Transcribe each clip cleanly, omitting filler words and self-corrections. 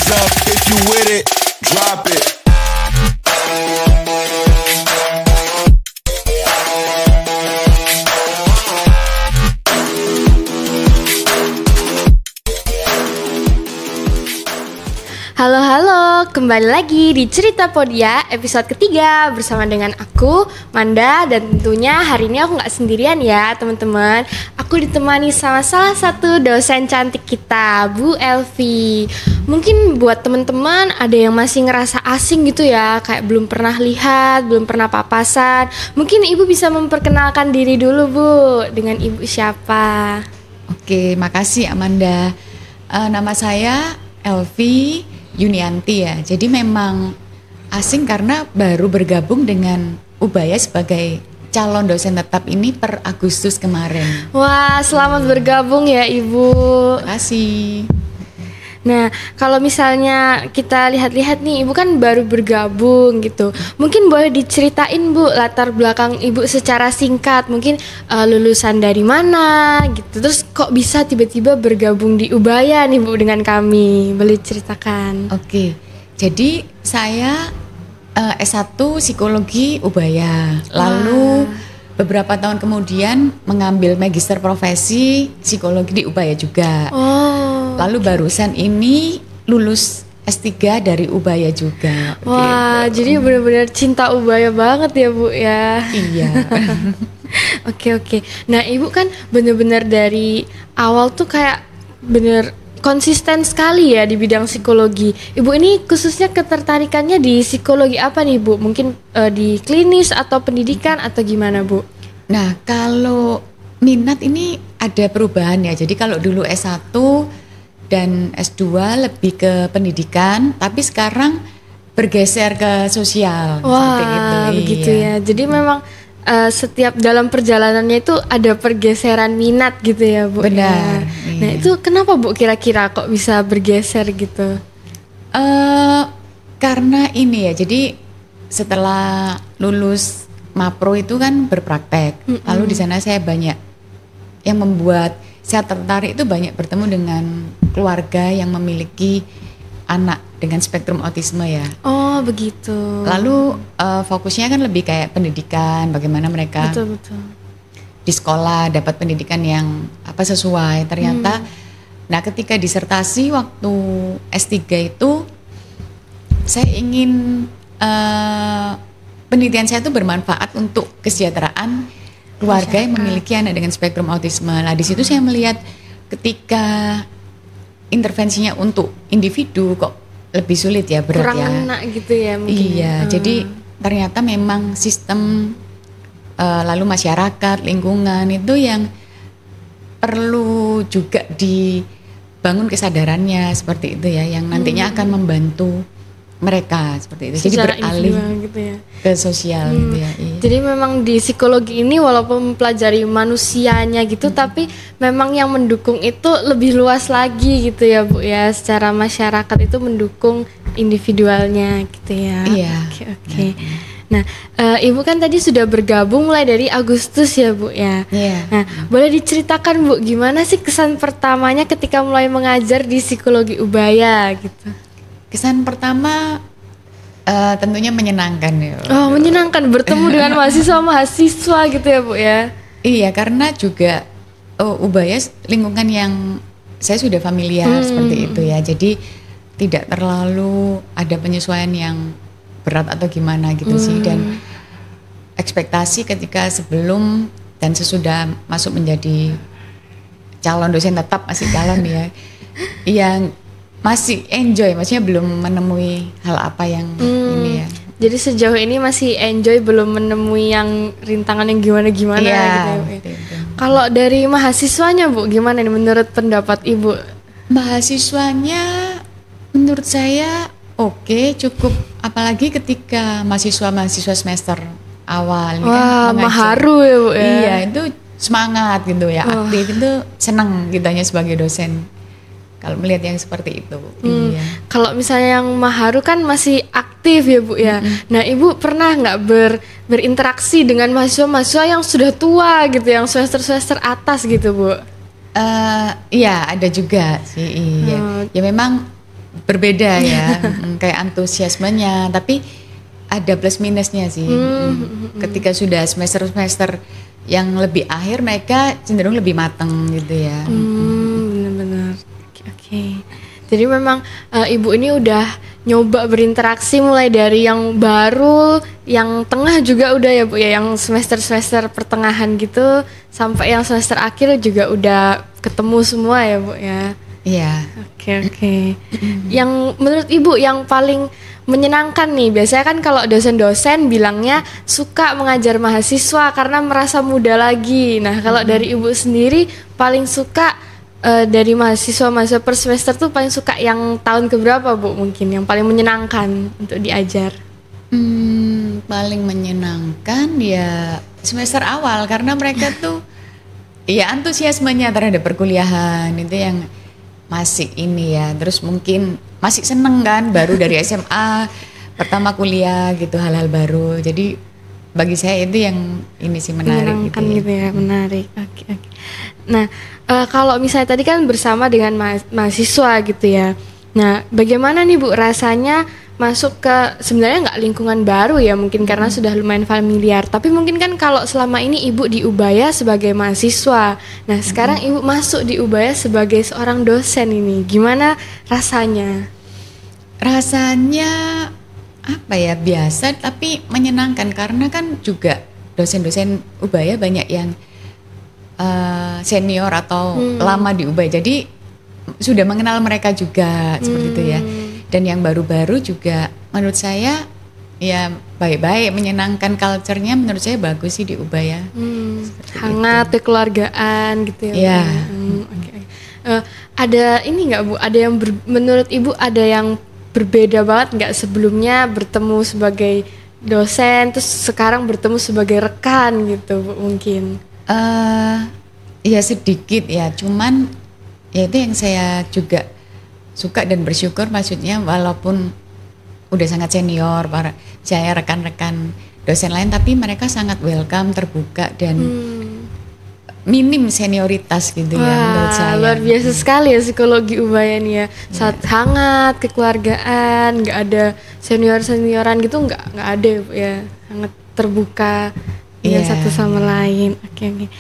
up if you with it, drop it. Halo, kembali lagi di Cerita Podia episode ketiga bersama dengan aku, Manda. Dan tentunya hari ini aku gak sendirian ya teman-teman. Aku ditemani sama salah satu dosen cantik kita, Bu Elvi. Mungkin buat teman-teman ada yang masih ngerasa asing gitu ya, kayak belum pernah lihat, belum pernah papasan. Mungkin Ibu bisa memperkenalkan diri dulu Bu, dengan Ibu siapa? Oke, makasih Amanda. Nama saya Elvi Yunianti ya. Jadi memang asing karena baru bergabung dengan Ubaya sebagai calon dosen tetap ini per Agustus kemarin. Wah, selamat bergabung ya Ibu. Terima kasih. Nah, kalau misalnya kita lihat-lihat nih, Ibu kan baru bergabung gitu. Mungkin boleh diceritain Bu latar belakang Ibu secara singkat. Mungkin lulusan dari mana gitu. Terus kok bisa tiba-tiba bergabung di Ubaya nih Bu dengan kami. Boleh ceritakan. Oke, jadi saya S1 Psikologi Ubaya. Lalu beberapa tahun kemudian mengambil magister profesi psikologi di Ubaya juga. Lalu barusan ini lulus S3 dari Ubaya juga. Wah, gitu. jadi benar-benar cinta Ubaya banget ya Bu ya. Iya. Oke. Nah Ibu kan benar-benar dari awal tuh kayak bener konsisten sekali ya di bidang psikologi. Ibu ini khususnya ketertarikannya di psikologi apa nih Bu? Mungkin di klinis atau pendidikan atau gimana Bu? Nah kalau minat ini ada perubahan ya. Jadi kalau dulu S1 dan S2 lebih ke pendidikan, tapi sekarang bergeser ke sosial. Wah, seperti itu. begitu Iya. ya. Jadi memang setiap dalam perjalanannya itu ada pergeseran minat gitu ya Bu. Benar. Ya. Iya. Nah itu kenapa Bu kira-kira kok bisa bergeser gitu? Karena ini ya, jadi setelah lulus Mapro itu kan berpraktek. Lalu di sana saya banyak yang membuat saya tertarik itu banyak bertemu dengan keluarga yang memiliki anak dengan spektrum autisme ya. Oh begitu. Lalu fokusnya kan lebih kayak pendidikan, bagaimana mereka Betul. di sekolah dapat pendidikan yang sesuai. Ternyata, nah ketika disertasi waktu S3 itu saya ingin penelitian saya itu bermanfaat untuk kesejahteraan keluarga yang memiliki anak dengan spektrum autisme. Nah di situ saya melihat ketika intervensinya untuk individu kok lebih sulit ya, berat kurang ya. ngena gitu ya mungkin. Iya, jadi ternyata memang sistem lalu masyarakat, lingkungan itu yang perlu juga dibangun kesadarannya seperti itu ya, yang nantinya akan membantu mereka seperti itu. Jadi Secara beralih gitu ya. ke sosial gitu ya. Iya. Jadi memang di psikologi ini walaupun mempelajari manusianya gitu, tapi memang yang mendukung itu lebih luas lagi gitu ya Bu ya. Secara masyarakat itu mendukung individualnya gitu ya. Iya. Oke. Nah, Ibu kan tadi sudah bergabung mulai dari Agustus ya Bu ya. Iya. Nah, boleh diceritakan Bu gimana sih kesan pertamanya ketika mulai mengajar di psikologi Ubaya gitu? Kesan pertama tentunya menyenangkan ya. Oh, menyenangkan bertemu dengan mahasiswa gitu ya Bu ya. Iya, karena juga Ubaya lingkungan yang saya sudah familiar seperti itu ya. Jadi tidak terlalu ada penyesuaian yang berat atau gimana gitu sih. Dan ekspektasi ketika sebelum dan sesudah masuk menjadi calon dosen tetap, masih calon ya, yang masih enjoy, maksudnya belum menemui hal apa yang ini ya. Jadi sejauh ini masih enjoy, belum menemui yang rintangan yang gimana-gimana Iya, gitu ya Bu. gitu. Kalau dari mahasiswanya Bu, gimana nih menurut pendapat Ibu? Mahasiswanya menurut saya oke, cukup, apalagi ketika mahasiswa semester awal ini Wah, kan mengajar. maharu ya Bu ya. Iya, itu semangat gitu ya, aktif, itu senang kitanya sebagai dosen kalau melihat yang seperti itu. Iya. Kalau misalnya yang maharu kan masih aktif ya Bu ya. Nah Ibu pernah nggak berinteraksi dengan mahasiswa-mahasiswa yang sudah tua gitu, yang semester atas gitu Bu? Iya, ada juga sih. Iya. Ya memang berbeda ya, kayak antusiasmenya, tapi ada plus minusnya sih. Ketika sudah semester-semester yang lebih akhir, mereka cenderung lebih matang gitu ya. Benar-benar. Oke. Jadi memang ibu ini udah nyoba berinteraksi mulai dari yang baru, yang tengah juga udah ya Bu ya, yang semester-semester pertengahan gitu sampai yang semester akhir juga udah ketemu semua ya Bu ya. Iya. Oke. Yang menurut Ibu yang paling menyenangkan nih, biasanya kan kalau dosen-dosen bilangnya suka mengajar mahasiswa karena merasa muda lagi. Nah, kalau dari Ibu sendiri paling suka dari mahasiswa per semester tuh paling suka yang tahun keberapa Bu mungkin yang paling menyenangkan untuk diajar? Paling menyenangkan ya semester awal karena mereka tuh ya antusiasmenya terhadap perkuliahan itu yang masih ini ya, terus mungkin masih seneng kan baru dari SMA pertama kuliah gitu, hal-hal baru. Jadi bagi saya itu yang ini sih menarik gitu ya. Menarik. Oke. Nah, kalau misalnya tadi kan bersama dengan mahasiswa gitu ya. Nah, bagaimana nih Bu rasanya masuk ke sebenarnya nggak lingkungan baru ya mungkin karena sudah lumayan familiar. Tapi mungkin kan kalau selama ini Ibu di Ubaya sebagai mahasiswa. Nah, sekarang Ibu masuk di Ubaya sebagai seorang dosen ini. Gimana rasanya? Rasanya apa ya, biasa tapi menyenangkan karena kan juga dosen-dosen Ubaya banyak yang senior atau lama di Ubaya, jadi sudah mengenal mereka juga seperti itu ya. Dan yang baru-baru juga menurut saya ya baik-baik, menyenangkan, culture-nya menurut saya bagus sih di Ubaya. Hangat, kekeluargaan gitu ya. Iya. Okay. Ada ini nggak Bu? Ada yang menurut Ibu ada yang berbeda banget nggak sebelumnya bertemu sebagai dosen terus sekarang bertemu sebagai rekan gitu Bu mungkin? Ya sedikit ya, cuman ya itu yang saya juga suka dan bersyukur, maksudnya walaupun udah sangat senior para saya rekan-rekan dosen lain, tapi mereka sangat welcome, terbuka dan minim senioritas gitu. Wah, ya menurut saya. Luar biasa sekali ya psikologi Ubaya nih ya. Saat hangat, kekeluargaan, nggak ada senior-senioran gitu, nggak ada ya, sangat terbuka dengan satu sama lain. Oke.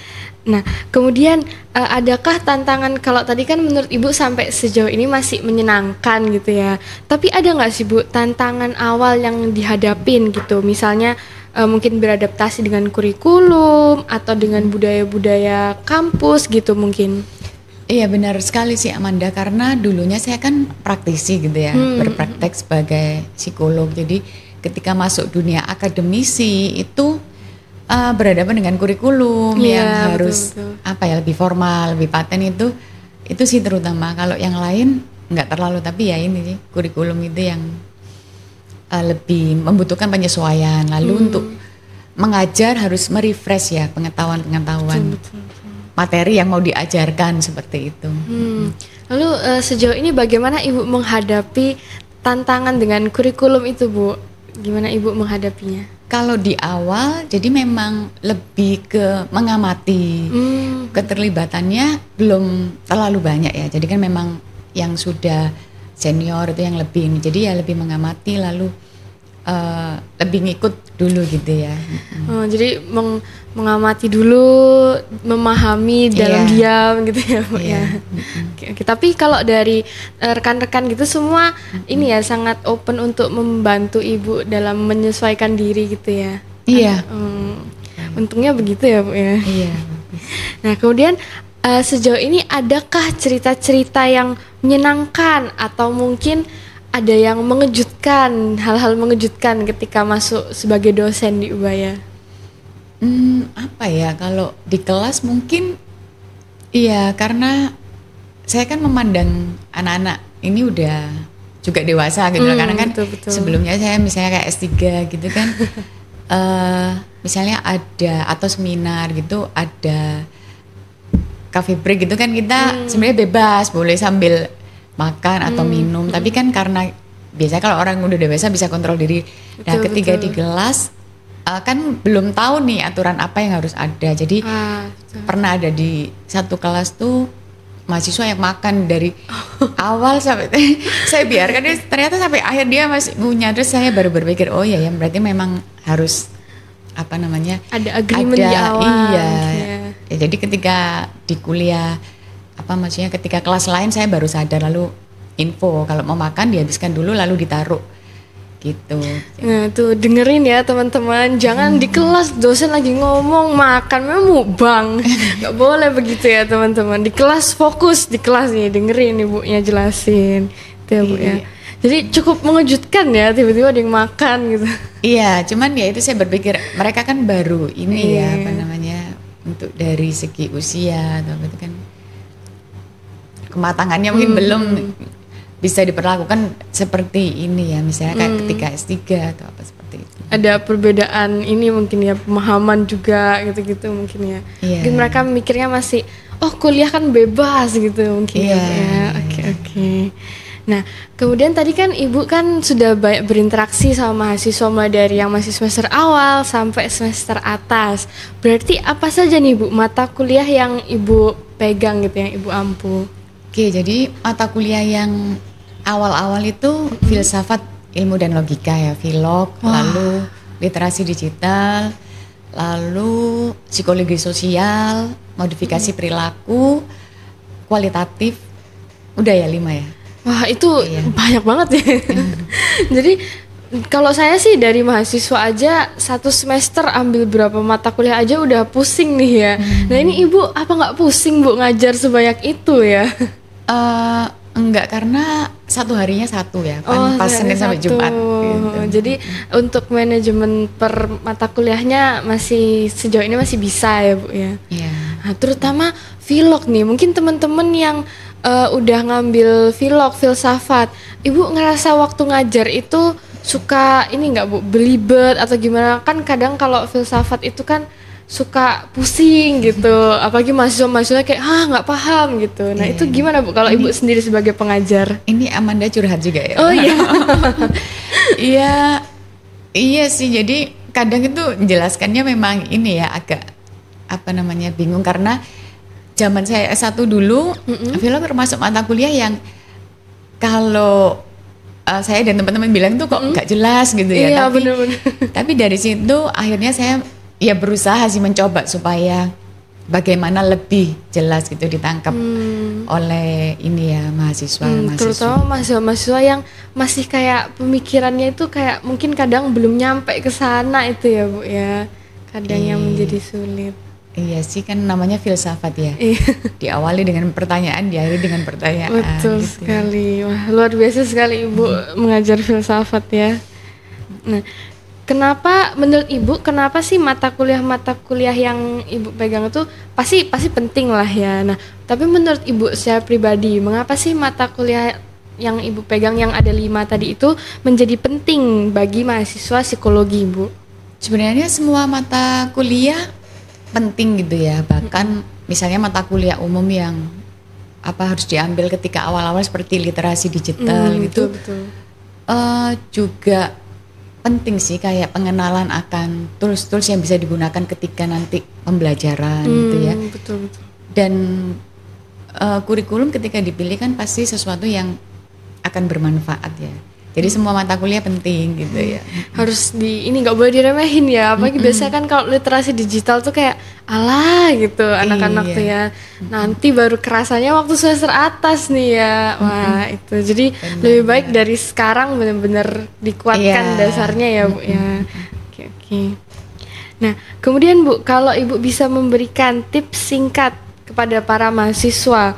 Nah, kemudian adakah tantangan, kalau tadi kan menurut Ibu sampai sejauh ini masih menyenangkan gitu ya. Tapi ada nggak sih Bu tantangan awal yang dihadapin gitu? Misalnya mungkin beradaptasi dengan kurikulum atau dengan budaya-budaya kampus gitu mungkin? Iya benar sekali sih Amanda, karena dulunya saya kan praktisi gitu ya, berpraktek sebagai psikolog. Jadi ketika masuk dunia akademisi itu berhadapan dengan kurikulum yang harus betul. Apa ya, lebih formal, lebih paten itu sih terutama. Kalau yang lain nggak terlalu, tapi ya ini sih kurikulum itu yang lebih membutuhkan penyesuaian. Lalu untuk mengajar harus merefresh ya pengetahuan materi yang mau diajarkan seperti itu. Lalu sejauh ini bagaimana Ibu menghadapi tantangan dengan kurikulum itu Bu? Gimana Ibu menghadapinya? Kalau di awal jadi memang lebih ke mengamati, keterlibatannya belum terlalu banyak ya. Jadi kan memang yang sudah senior itu yang lebih ini, jadi ya lebih mengamati lalu lebih ngikut dulu gitu ya. Jadi mengamati dulu, memahami dalam diam gitu ya Bu ya. Oke. Tapi kalau dari rekan-rekan gitu semua ini ya sangat open untuk membantu Ibu dalam menyesuaikan diri gitu ya. Iya. Untungnya begitu ya Bu ya. Iya. Nah kemudian sejauh ini adakah cerita-cerita yang menyenangkan atau mungkin ada yang mengejutkan, hal-hal mengejutkan ketika masuk sebagai dosen di Ubaya? Apa ya, kalau di kelas mungkin iya, karena saya kan memandang anak-anak ini udah juga dewasa gitu, karena kan betul. Sebelumnya saya misalnya kayak S3 gitu kan misalnya ada atau seminar gitu, ada coffee break gitu kan, kita sebenarnya bebas boleh sambil makan atau minum, tapi kan karena biasanya kalau orang udah dewasa bisa kontrol diri. Nah ketika di kelas kan belum tahu nih aturan apa yang harus ada, jadi pernah ada di satu kelas tuh mahasiswa yang makan dari awal sampai saya biarkan dia ternyata sampai akhir dia masih ngunyah. Terus saya baru berpikir oh ya berarti memang harus apa namanya ada agreement di awal. Iya. Ya, jadi ketika di kuliah apa maksudnya ketika kelas lain saya baru sadar lalu info kalau mau makan dihabiskan dulu lalu ditaruh gitu. Nah tuh dengerin ya teman-teman, jangan di kelas dosen lagi ngomong makan mukbang, nggak boleh begitu ya teman-teman. Di kelas fokus di kelas nih, dengerin ibunya jelasin, itu ya bu ya. Jadi cukup mengejutkan ya tiba-tiba ada yang makan gitu. Iya, cuman ya itu saya berpikir mereka kan baru ini ya apa namanya untuk dari segi usia atau itu kan kematangannya mungkin belum bisa diperlakukan seperti ini ya misalnya kayak ketika S3 atau apa seperti itu. Ada perbedaan ini mungkin ya pemahaman juga gitu-gitu mungkin ya. Mungkin mereka mikirnya masih kuliah kan bebas gitu mungkin ya. Oke. Nah kemudian tadi kan ibu kan sudah banyak berinteraksi sama mahasiswa mulai dari yang masih semester awal sampai semester atas. Berarti apa saja nih bu mata kuliah yang ibu pegang gitu yang ibu ampu? Oke, jadi mata kuliah yang awal-awal itu filsafat ilmu dan logika ya, filog, lalu literasi digital, lalu psikologi sosial, modifikasi perilaku, kualitatif, udah ya 5 ya. Wah itu banyak banget ya. Jadi kalau saya sih dari mahasiswa aja 1 semester ambil berapa mata kuliah aja udah pusing nih ya. Nah ini ibu apa nggak pusing bu ngajar sebanyak itu ya? Enggak, karena 1 harinya 1 ya, pas Senin sampai Jumat gitu. Jadi untuk manajemen per mata kuliahnya masih sejauh ini masih bisa ya bu ya. Nah, terutama filog nih, mungkin teman-teman yang udah ngambil filog, filsafat, ibu ngerasa waktu ngajar itu suka ini nggak bu, belibet atau gimana? Kan kadang kalau filsafat itu kan suka pusing gitu, apalagi mahasiswa-mahasiswa kayak nggak paham gitu. Nah itu gimana bu kalau ibu sendiri sebagai pengajar? Ini Amanda curhat juga ya. Oh iya. Iya sih, jadi kadang itu menjelaskannya memang ini ya agak apa namanya bingung karena zaman saya S1 dulu film termasuk mata kuliah yang kalau saya dan teman-teman bilang tuh kok nggak jelas gitu ya. Iya, bener-bener. Tapi dari situ akhirnya saya ya berusaha sih mencoba supaya bagaimana lebih jelas gitu ditangkap oleh ini ya mahasiswa. Terutama mahasiswa yang masih kayak pemikirannya itu kayak mungkin kadang belum nyampe ke sana itu ya bu ya, kadang yang menjadi sulit. Iya sih, kan namanya filsafat ya. Diawali dengan pertanyaan, diakhiri dengan pertanyaan. Betul gitu sekali. Wah, luar biasa sekali ibu mengajar filsafat ya. Nah, kenapa menurut ibu kenapa sih mata kuliah yang ibu pegang itu pasti penting lah ya. Nah, tapi menurut ibu secara pribadi, mengapa sih mata kuliah yang ibu pegang yang ada 5 tadi itu menjadi penting bagi mahasiswa psikologi, Bu? Sebenarnya semua mata kuliah penting gitu ya. Bahkan misalnya mata kuliah umum yang harus diambil ketika awal-awal seperti literasi digital gitu. Betul. Juga penting sih kayak pengenalan akan tools-tools yang bisa digunakan ketika nanti pembelajaran gitu ya. Betul. Dan kurikulum ketika dipilih kan pasti sesuatu yang akan bermanfaat ya. Jadi semua mata kuliah penting gitu ya. Harus ini nggak boleh diremehin ya. Apalagi biasanya kan kalau literasi digital tuh kayak alah gitu anak-anak tuh ya. Nanti baru kerasanya waktu semester atas nih ya. Wah itu. Jadi lebih baik dari sekarang benar-benar dikuatkan dasarnya ya Bu ya. Oke. Nah kemudian Bu, kalau Ibu bisa memberikan tips singkat kepada para mahasiswa,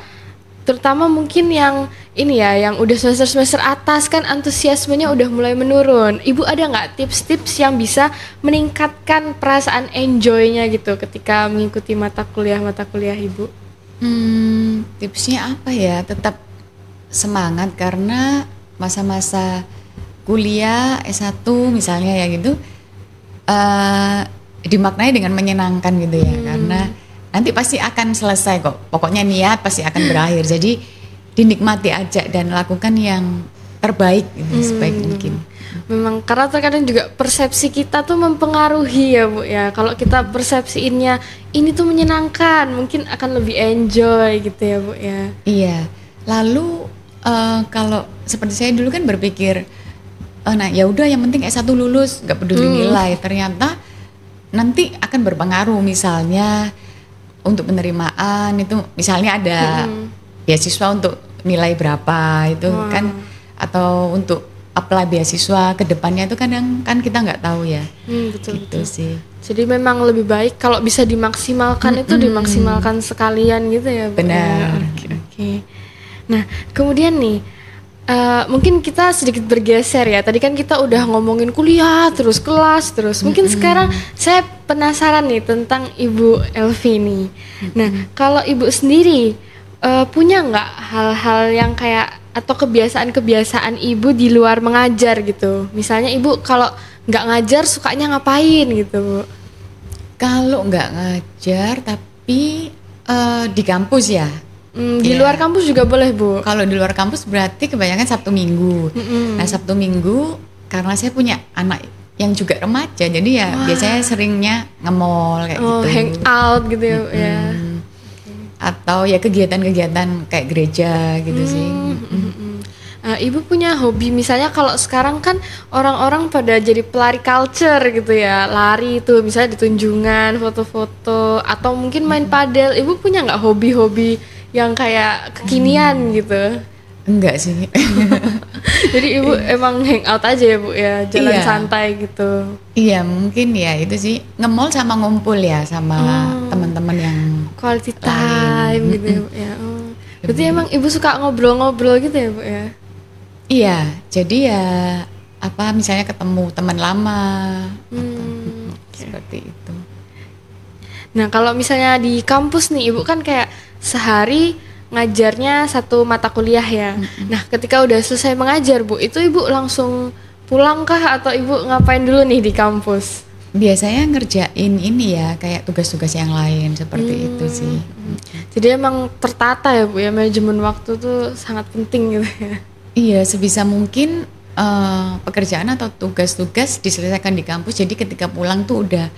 terutama mungkin yang ini ya, yang udah semester atas kan antusiasmenya udah mulai menurun. Ibu ada nggak tips-tips yang bisa meningkatkan perasaan enjoy-nya gitu ketika mengikuti mata kuliah Ibu? Tipsnya apa ya? Tetap semangat karena masa-masa kuliah S1 misalnya ya gitu dimaknai dengan menyenangkan gitu ya. Karena nanti pasti akan selesai kok. Pokoknya niat pasti akan berakhir. Jadi dinikmati aja dan lakukan yang terbaik gitu, sebaik mungkin. Memang karena terkadang juga persepsi kita tuh mempengaruhi ya Bu ya. Kalau kita persepsiinnya ini tuh menyenangkan, mungkin akan lebih enjoy gitu ya Bu ya. Iya. Lalu kalau seperti saya dulu kan berpikir, nah ya udah yang penting S1 lulus, nggak peduli nilai. Ternyata nanti akan berpengaruh, misalnya untuk penerimaan itu, misalnya ada beasiswa untuk nilai berapa itu kan, atau untuk apply beasiswa ke depannya itu kadang kan kita nggak tahu ya. Betul, gitu betul. sih. Jadi memang lebih baik kalau bisa dimaksimalkan itu dimaksimalkan sekalian gitu ya Bu. Benar. Oke. Nah kemudian nih mungkin kita sedikit bergeser ya. Tadi kan kita udah ngomongin kuliah terus kelas terus. Mungkin sekarang saya penasaran nih tentang Ibu Elvi nih. Nah kalau Ibu sendiri punya nggak hal-hal yang kayak atau kebiasaan-kebiasaan Ibu di luar mengajar gitu? Misalnya Ibu kalau nggak ngajar sukanya ngapain gitu Bu? Kalau nggak ngajar tapi di kampus ya. Di luar kampus juga boleh Bu? Kalau di luar kampus berarti kebanyakan Sabtu Minggu. Nah Sabtu Minggu karena saya punya anak yang juga remaja, jadi ya biasanya seringnya nge-mall kayak gitu. Hang out gitu ya. Atau ya kegiatan-kegiatan kayak gereja gitu sih. Ibu punya hobi misalnya kalau sekarang kan orang-orang pada jadi pelari culture gitu ya, lari tuh misalnya di Tunjungan, foto-foto atau mungkin main padel. Ibu punya nggak hobi-hobi yang kayak kekinian gitu? Enggak sih. Jadi Ibu emang hang out aja ya Bu ya, jalan santai gitu. Iya mungkin ya itu sih, nge-mall sama ngumpul ya sama teman-teman yang quality time gitu ya. Berarti emang Ibu suka ngobrol-ngobrol gitu ya Bu ya? Iya, jadi ya apa misalnya ketemu teman lama seperti itu. Nah kalau misalnya di kampus nih Ibu kan kayak sehari ngajarnya satu mata kuliah ya. Nah ketika udah selesai mengajar Bu, itu Ibu langsung pulang kah atau Ibu ngapain dulu nih di kampus? Biasanya ngerjain ini ya kayak tugas-tugas yang lain seperti itu sih. Jadi emang tertata ya Bu ya, manajemen waktu tuh sangat penting gitu ya. Iya sebisa mungkin pekerjaan atau tugas-tugas diselesaikan di kampus, jadi ketika pulang tuh udah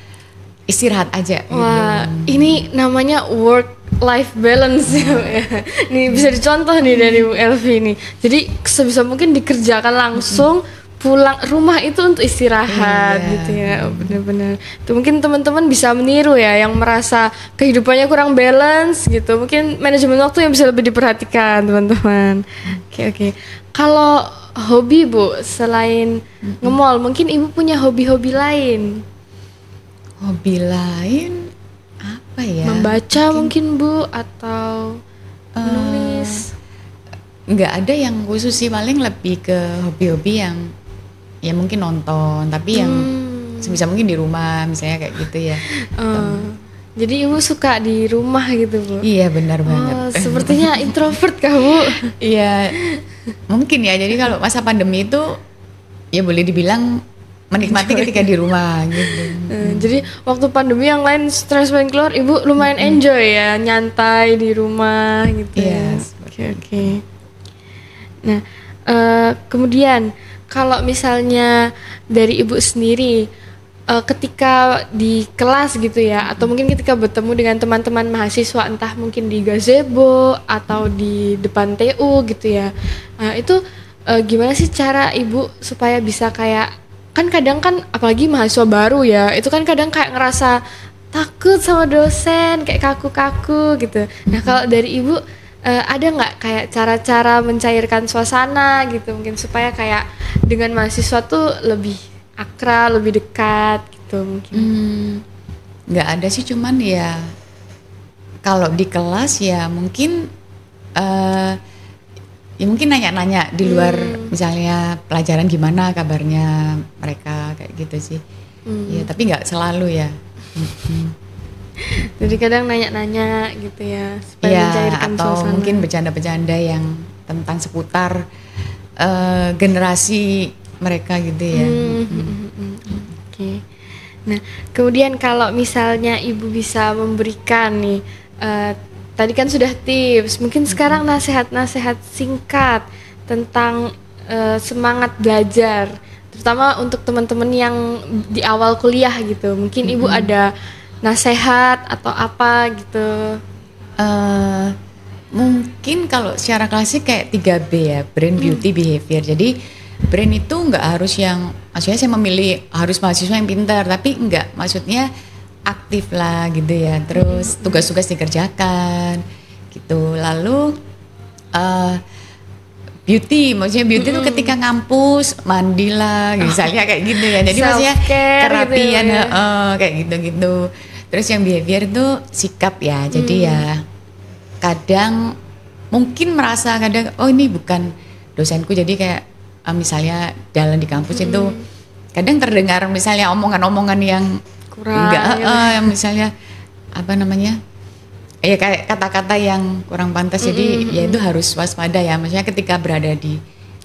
istirahat aja. Wah ini namanya work life balance ya Bu ya. Nih bisa dicontoh nih dari Bu Elvi nih. Jadi sebisa mungkin dikerjakan langsung, pulang rumah itu untuk istirahat gitu ya. Benar-benar. Tuh mungkin teman-teman bisa meniru ya yang merasa kehidupannya kurang balance gitu. Mungkin manajemen waktu yang bisa lebih diperhatikan teman-teman. Oke. Kalau hobi Bu selain nge-mall, mungkin Ibu punya hobi-hobi lain? Hobi lain apa ya? Membaca mungkin Bu atau menulis? Nggak ada yang khusus sih, paling lebih ke hobi-hobi yang ya mungkin nonton, tapi yang sebisa mungkin di rumah misalnya kayak gitu ya. Jadi Ibu suka di rumah gitu Bu? Iya benar banget. Sepertinya introvert kah Bu? Iya mungkin ya, jadi kalau masa pandemi itu ya boleh dibilang menikmati ketika di rumah gitu. Jadi waktu pandemi yang lain stres pengen keluar, Ibu lumayan enjoy ya, nyantai di rumah gitu ya. Oke. Nah kemudian kalau misalnya dari Ibu sendiri ketika di kelas gitu ya, atau mungkin ketika bertemu dengan teman-teman mahasiswa entah mungkin di gazebo atau di depan TU gitu ya, itu gimana sih cara Ibu supaya bisa kayak, kan kadang kan apalagi mahasiswa baru ya, itu kan kadang kayak ngerasa takut sama dosen, kayak kaku-kaku gitu. Nah kalau dari Ibu ada nggak kayak cara-cara mencairkan suasana gitu mungkin supaya kayak dengan mahasiswa tuh lebih akrab, lebih dekat gitu mungkin? Nggak ada sih, cuman ya kalau di kelas ya mungkin ya mungkin nanya-nanya di luar, misalnya pelajaran gimana kabarnya mereka kayak gitu sih. Ya tapi nggak selalu ya. Jadi kadang nanya-nanya gitu ya supaya mencairkan atau suasana. Mungkin bercanda-bercanda yang tentang seputar generasi mereka gitu ya. Oke. Nah kemudian kalau misalnya Ibu bisa memberikan nih, tadi kan sudah tips, mungkin sekarang nasihat-nasihat singkat tentang semangat belajar, terutama untuk teman-teman yang di awal kuliah gitu. Mungkin Ibu ada nasihat atau apa gitu? Mungkin kalau secara klasik kayak 3B ya, brain, beauty, behavior. Jadi brain itu nggak harus yang, maksudnya saya memilih harus mahasiswa yang pintar, tapi nggak, maksudnya aktif lah gitu ya. Terus tugas-tugas dikerjakan gitu. Lalu beauty, maksudnya beauty itu ketika ngampus mandilah, misalnya kayak gitu ya. Jadi maksudnya kerapian gitu ya. kayak gitu-gitu. Terus yang behavior itu sikap ya. Jadi ya kadang mungkin merasa kadang oh ini bukan dosenku, jadi kayak misalnya jalan di kampus itu kadang terdengar misalnya omongan-omongan yang Kurang, enggak gitu. misalnya apa namanya ya kayak kata-kata yang kurang pantas, jadi ya itu harus waspada ya, maksudnya ketika berada di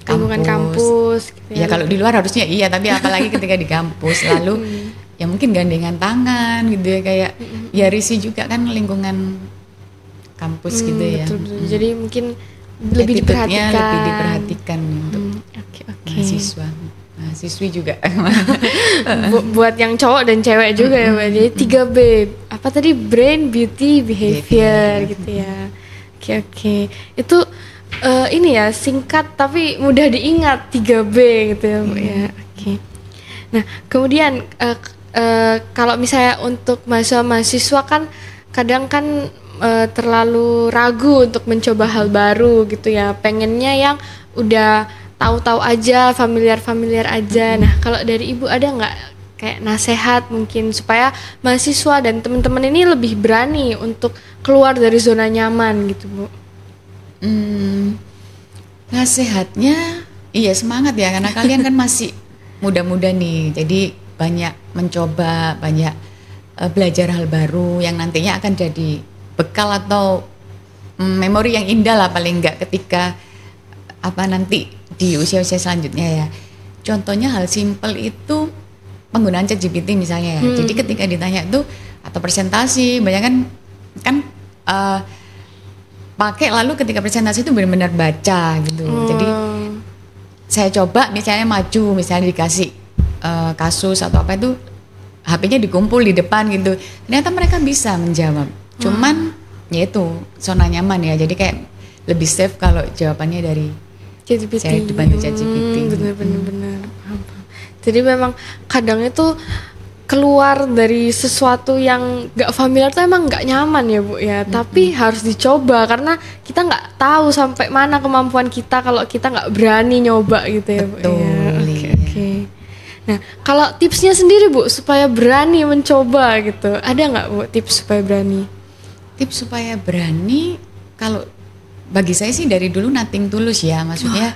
Lingkungan kampus gitu ya kalau di luar harusnya iya, tapi apalagi ketika di kampus. Lalu ya mungkin gandengan tangan gitu ya, kayak ya risih juga kan lingkungan kampus gitu ya. Betul. Jadi mungkin lebih Attitude-nya diperhatikan. lebih diperhatikan untuk Oke. mahasiswi juga. Buat yang cowok dan cewek juga ya Mbak. Jadi 3B. Apa tadi? Brain, beauty, behavior gitu ya. Oke. Itu ini ya singkat tapi mudah diingat 3B gitu ya Bu ya. Oke. Nah, kemudian kalau misalnya untuk mahasiswa kan kadang kan terlalu ragu untuk mencoba hal baru gitu ya. Pengennya yang udah tahu-tahu aja, familiar aja. Nah, kalau dari Ibu ada nggak kayak nasihat mungkin supaya mahasiswa dan teman-teman ini lebih berani untuk keluar dari zona nyaman gitu, Bu? Nasihatnya iya semangat ya, karena kalian kan masih muda-muda nih, jadi banyak mencoba, banyak belajar hal baru yang nantinya akan jadi bekal atau memori yang indah lah paling enggak ketika apa nanti di usia-usia selanjutnya ya. Contohnya hal simpel itu penggunaan ChatGPT misalnya ya. Jadi ketika ditanya itu atau presentasi, banyak kan pakai, lalu ketika presentasi itu benar-benar baca gitu. Jadi saya coba misalnya maju, misalnya dikasih kasus atau apa itu, HP-nya dikumpul di depan gitu. Ternyata mereka bisa menjawab. Cuman ya itu zona nyaman ya. Jadi kayak lebih safe kalau jawabannya dari ChatGPT. saya dibantu ChatGPT. Benar. Paham. Jadi memang kadang itu keluar dari sesuatu yang gak familiar tuh emang gak nyaman ya Bu ya. Tapi harus dicoba karena kita gak tahu sampai mana kemampuan kita kalau kita gak berani nyoba gitu ya Bu ya. Betul, Oke. Nah, kalau tipsnya sendiri Bu supaya berani mencoba gitu, ada nggak Bu tips supaya berani? Tips supaya berani, kalau bagi saya sih dari dulu nothing tulus ya, maksudnya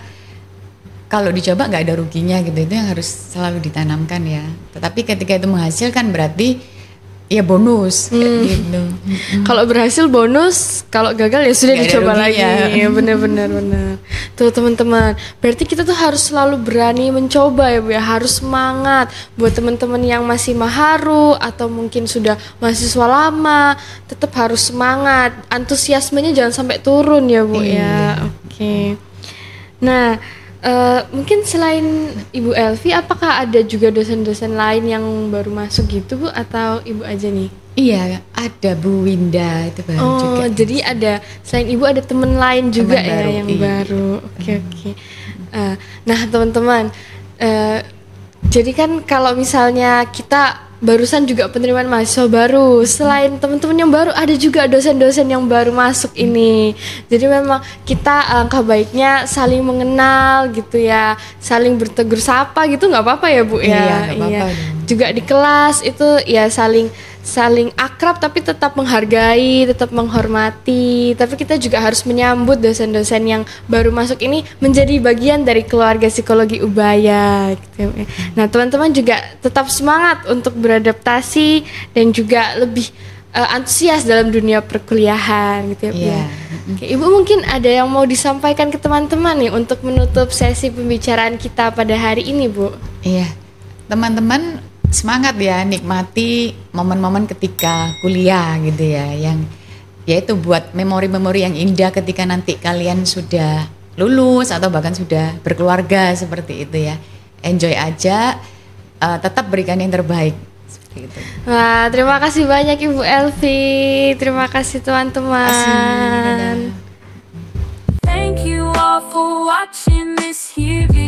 kalau dicoba nggak ada ruginya gitu, itu yang harus selalu ditanamkan ya. Tetapi ketika itu menghasilkan berarti ya bonus gitu. Kalau berhasil bonus, kalau gagal ya sudah Nggak ada dicoba lagi. ruginya. Ya, benar. Tuh teman-teman, berarti kita tuh harus selalu berani mencoba ya Bu ya, harus semangat. Buat teman-teman yang masih maharu atau mungkin sudah mahasiswa lama, tetap harus semangat. Antusiasmenya jangan sampai turun ya Bu ya. Oke. Nah, mungkin selain Ibu Elvi, apakah ada juga dosen-dosen lain yang baru masuk gitu Bu, atau Ibu aja nih? Iya, ada Bu Winda itu baru juga. Jadi ada selain Ibu ada teman lain juga Teman ya baru, yang iya. baru. Oke. Nah teman-teman, jadi kan kalau misalnya kita barusan juga penerimaan mahasiswa baru, selain teman-teman yang baru ada juga dosen-dosen yang baru masuk ini. Jadi memang kita alangkah baiknya saling mengenal gitu ya, saling bertegur sapa gitu, nggak apa-apa ya Bu Iya, ya. nggak apa-apa dong. Juga di kelas itu ya saling akrab tapi tetap menghargai, tetap menghormati. Tapi kita juga harus menyambut dosen-dosen yang baru masuk ini menjadi bagian dari keluarga psikologi Ubaya gitu. Nah, teman-teman juga tetap semangat untuk beradaptasi dan juga lebih antusias dalam dunia perkuliahan gitu ya. Bu. Iya. Oke, Ibu mungkin ada yang mau disampaikan ke teman-teman nih untuk menutup sesi pembicaraan kita pada hari ini, Bu? Iya, teman-teman semangat ya, nikmati momen-momen ketika kuliah gitu ya, yang yaitu buat memori-memori yang indah ketika nanti kalian sudah lulus atau bahkan sudah berkeluarga seperti itu ya. Enjoy aja, tetap berikan yang terbaik seperti itu. Wah, terima kasih banyak Ibu Elvi. Terima kasih teman-teman. Dadah. Thank you all for watching this here.